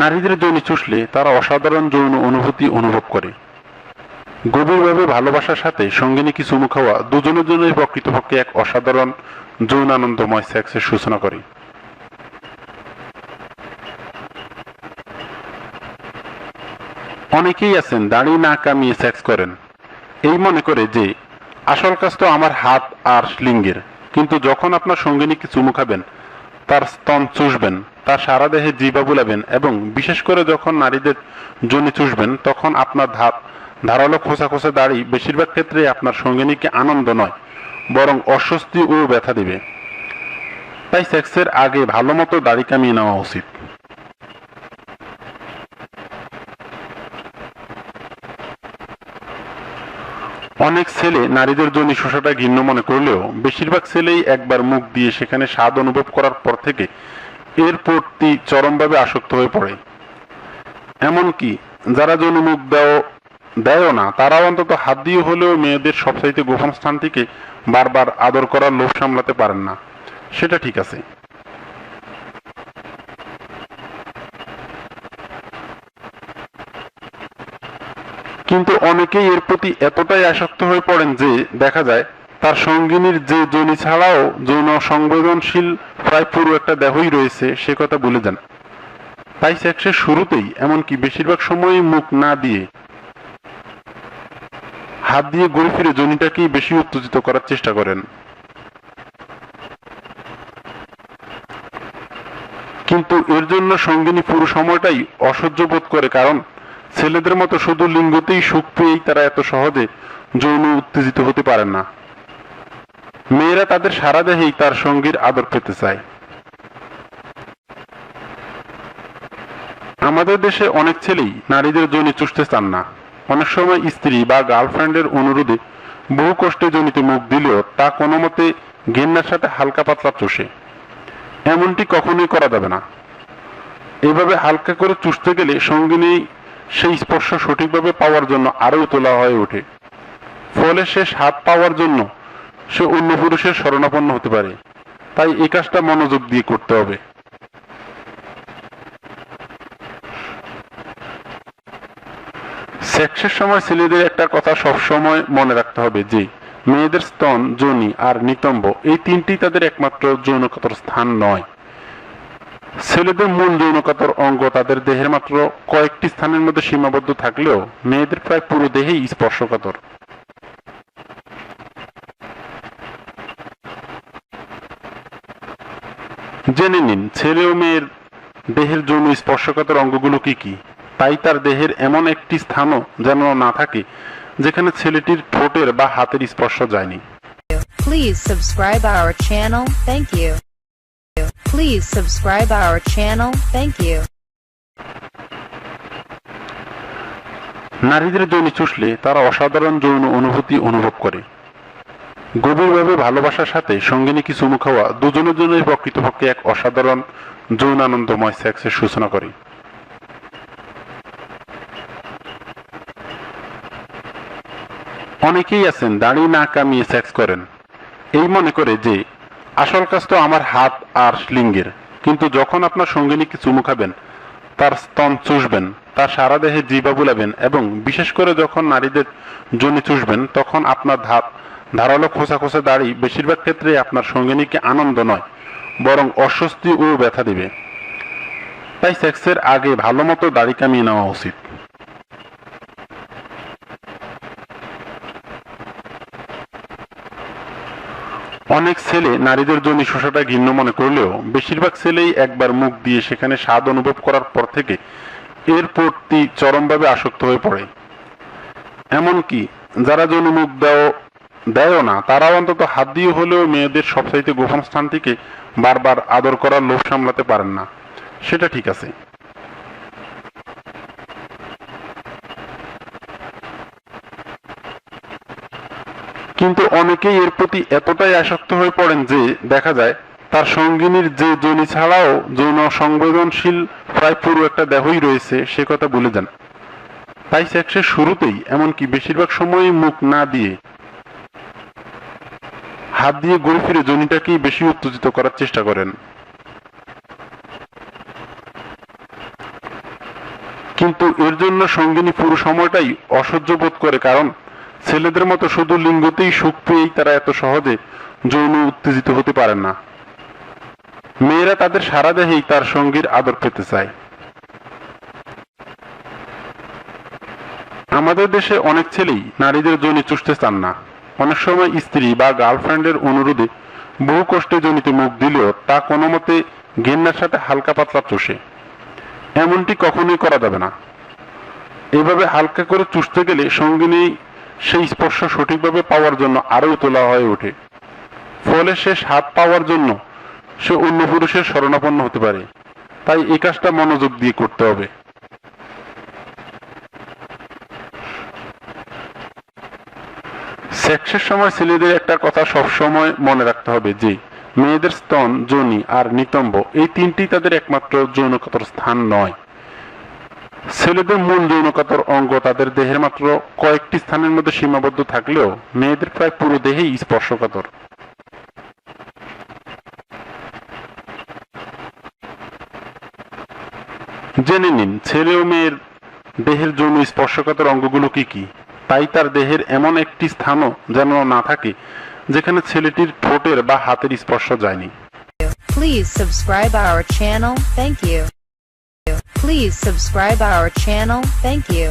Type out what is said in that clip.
নারীদের যৌন চুষলে তারা অসাধারণ যৌন অনুভূতি অনুভব করে। গভীরভাবে ভালোবাসার সাথে সঙ্গিনীকে চুমু খাওয়া দুজনের জন্যই প্রকৃতপক্ষে এক অসাধারণ যৌন আনন্দময় সেক্সের সূচনা করে। অনেকেই আছেন দাড়ি না কামিয়ে সেক্স করেন, এই মনে করে যে আসল কাজ তো আমার হাত আর লিঙ্গের, কিন্তু যখন আপনার সঙ্গিনীকে চুমু খাবেন, তার স্তন চুষবেন, তার সারা দেহে জিহ্বা বুলাবেন এবং বিশেষ করে যখন নারীদের যোনি চুষবেন, তখন আপনার ধারালো খোসা খোসা দাড়ি বেশিরভাগ ক্ষেত্রে আপনার সঙ্গিনীকে আনন্দ নয় বরং অস্বস্তি ও ব্যথা দিবে। তাই সেক্সের আগে ভালো মতো দাড়ি কামিয়ে নেওয়া উচিত। অনেক ছেলে নারীদের যোনি শোষাটা ঘৃণ্য মনে করলেও বেশিরভাগ ছেলেই একবার মুখ দিয়ে সেখানে স্বাদ অনুভব করার পর থেকে এর প্রতি চরমভাবে আসক্ত হয়ে পড়ে। এমনকি যারা যোনি মুখ দেয়ও না, তারাও অন্তত হাত দিয়ে হলেও মেয়েদের সবচাইতে গোপন স্থান থেকে বারবার আদর করার লোভ সামলাতে পারেন না। সেটা ঠিক আছে, কিন্তু অনেকেই এর প্রতি এতটাই আসক্ত হয়ে পড়েন যে দেখা যায় তার সঙ্গিনীর যে যোনি ছাড়াও যৌন সংবেদনশীল প্রায় পুরো একটা দেহই রয়েছে সে কথা ভুলে যান। তাই সেক্সের শুরুতেই এমনকি বেশিরভাগ সময়ই মুখ না দিয়ে হাত দিয়ে ঘুরে ফিরে যোনিটাকেই বেশি উত্তেজিত করার চেষ্টা করেন। কিন্তু এর জন্য সঙ্গিনী পুরো সময়টাই অসহ্য বোধ করে, কারণ ছেলেদের মতো শুধু লিঙ্গতেই সুখ পেয়েই তারা এত সহজে যৌন উত্তেজিত হতে পারেন না। মেয়েরা তাদের সারা দেহেই তার সঙ্গীর আদর পেতে চায়। আমাদের দেশে অনেক ছেলেই নারীদের যোনি চুষতে চান না। অনেক সময় স্ত্রী বা গার্লফ্রেন্ডের অনুরোধে বহু কষ্টে যোনিতে মুখ দিলেও তা কোনো মতে ঘেন্নার সাথে হালকা পাতলা চষে। এমনটি কখনোই করা যাবে না। এভাবে হালকা করে চুষতে গেলে সঙ্গিনী সেই স্পর্শ সঠিকভাবে পাওয়ার জন্য আরো উতলা হয়ে ওঠে। ফলে সে স্বাদ পাওয়ার জন্য সে অন্য পুরুষের শরণাপন্ন হতে পারে। তাই এই কাজটা মনোযোগ দিয়ে করতে হবে। সেক্সের সময় ছেলেদের একটা কথা সবসময় মনে রাখতে হবে যে মেয়েদের স্তন, যোনি আর নিতম্ব এই তিনটি তাদের একমাত্র যৌনকাতর স্থান নয়। ছেলেদের মূল যৌনকাতর অঙ্গ তাদের দেহের মাত্র কয়েকটি স্থানের মধ্যে সীমাবদ্ধ থাকলেও মেয়েদের প্রায় পুরো দেহেই স্পর্শকাতর। জেনে নিন ছেলে ও মেয়ের দেহের যৌন স্পর্শকাতর অঙ্গগুলো কি কি। তাই তার দেহের এমন একটি স্থানও যেন না থাকে যেখানে ছেলেটির ঠোঁটের বা হাতের স্পর্শ যায়নি। Please subscribe our channel. Thank you. Please subscribe our channel. Thank you. নারীদের যৌন চুষলে তারা অসাধারণ যৌন অনুভূতি অনুভব করে। গভীরভাবে ভালোবাসার সাথে সঙ্গিনীকে চুমু খাওয়া দুজনের জন্যই প্রকৃতপক্ষে এক অসাধারণ যৌন আনন্দময় সেক্সের সূচনা করে। অনেকেই আছেন দাড়ি না কামিয়ে সেক্স করেন, এই মনে করে যে আসল কাজ তো আমার হাত আর লিঙ্গের, কিন্তু যখন আপনার সঙ্গিনীকে চুমু খাবেন, তার স্তন চুষবেন, তার সারা দেহে জিহ্বা বুলাবেন এবং বিশেষ করে যখন নারীদের যোনি চুষবেন, তখন আপনার ধারালো খোসা খোসা দাড়ি বেশিরভাগ ক্ষেত্রে আপনার সঙ্গিনীকে আনন্দ নয় বরং অস্বস্তি ও ব্যথা দিবে। তাই সেক্সের আগে ভালো মতো দাড়ি কামিয়ে নেওয়া উচিত। অনেক ছেলে নারীদের যোনি শোষাটা ঘৃণ্য মনে করলেও বেশিরভাগ ছেলেই একবার মুখ দিয়ে সেখানে স্বাদ অনুভব করার পর থেকে এর প্রতি চরমভাবে আসক্ত হয়ে পড়ে। এমনকি যারা যোনি মুখ দেয়ও না, তারাও অন্তত হাত দিয়ে হলেও মেয়েদের সবচাইতে গোপন স্থান থেকে বারবার আদর করার লোভ সামলাতে পারেন না। সেটা ঠিক আছে, কিন্তু অনেকেই এর প্রতি এতটাই আসক্ত হয়ে পড়েন যে দেখা যায় তার সঙ্গিনীর যে যোনি ছাড়াও যৌন সংবেদনশীল প্রায় পুরো একটা দেহই রয়েছে সে কথা ভুলে যান। তাই সেক্সের শুরুতেই এমনকি বেশিরভাগ সময়ই মুখ না দিয়ে হাত দিয়ে ঘুরে ফিরে যোনিটাকেই বেশি উত্তেজিত করার চেষ্টা করেন। কিন্তু এর জন্য সঙ্গিনী পুরো সময়টাই অসহ্য বোধ করে, কারণ ছেলেদের মতো শুধু লিঙ্গতেই সুখ পেয়েই তারা এত সহজে যৌন উত্তেজিত হতে পারেন না। মেয়েরা তাদের সারা দেহেই তার সঙ্গীর আদর পেতে চায়। আমাদের দেশে অনেক ছেলেই নারীদের যোনি চুষতে চান না। অনেক সময় স্ত্রী বা গার্লফ্রেন্ডের অনুরোধে বহু কষ্টে যোনিতে মুখ দিলেও তা কোনো মতে ঘেন্নার সাথে হালকা পাতলা চষে। এমনটি কখনোই করা যাবে না। এভাবে হালকা করে চুষতে গেলে সঙ্গিনী সেই স্পর্শ সঠিকভাবে পাওয়ার জন্য আরো উতলা হয়ে ওঠে। ফলে সে স্বাদ পাওয়ার জন্য সে অন্য পুরুষের শরণাপন্ন হতে পারে। তাই এই কাজটা মনোযোগ দিয়ে করতে হবে। সেক্সের সময় ছেলেদের একটা কথা সবসময় মনে রাখতে হবে যে মেয়েদের স্তন, যোনি আর নিতম্ব এই তিনটি তাদের একমাত্র যৌনকাতর স্থান নয়। ছেলেদের মূল যৌনকাতর অঙ্গ তাদের দেহের মাত্র কয়েকটি স্থানের মধ্যে সীমাবদ্ধ থাকলেও মেয়েদের প্রায় পুরো দেহেই স্পর্শকাতর। জেনে নিন ছেলে ও মেয়ের দেহের যৌন স্পর্শকাতর অঙ্গগুলো কি কি। তাই তার দেহের এমন একটি স্থানও যেন না থাকে যেখানে ছেলেটির ঠোঁটের বা হাতের স্পর্শ যায়নি। Please subscribe our channel. Thank you. Please subscribe our channel. Thank you.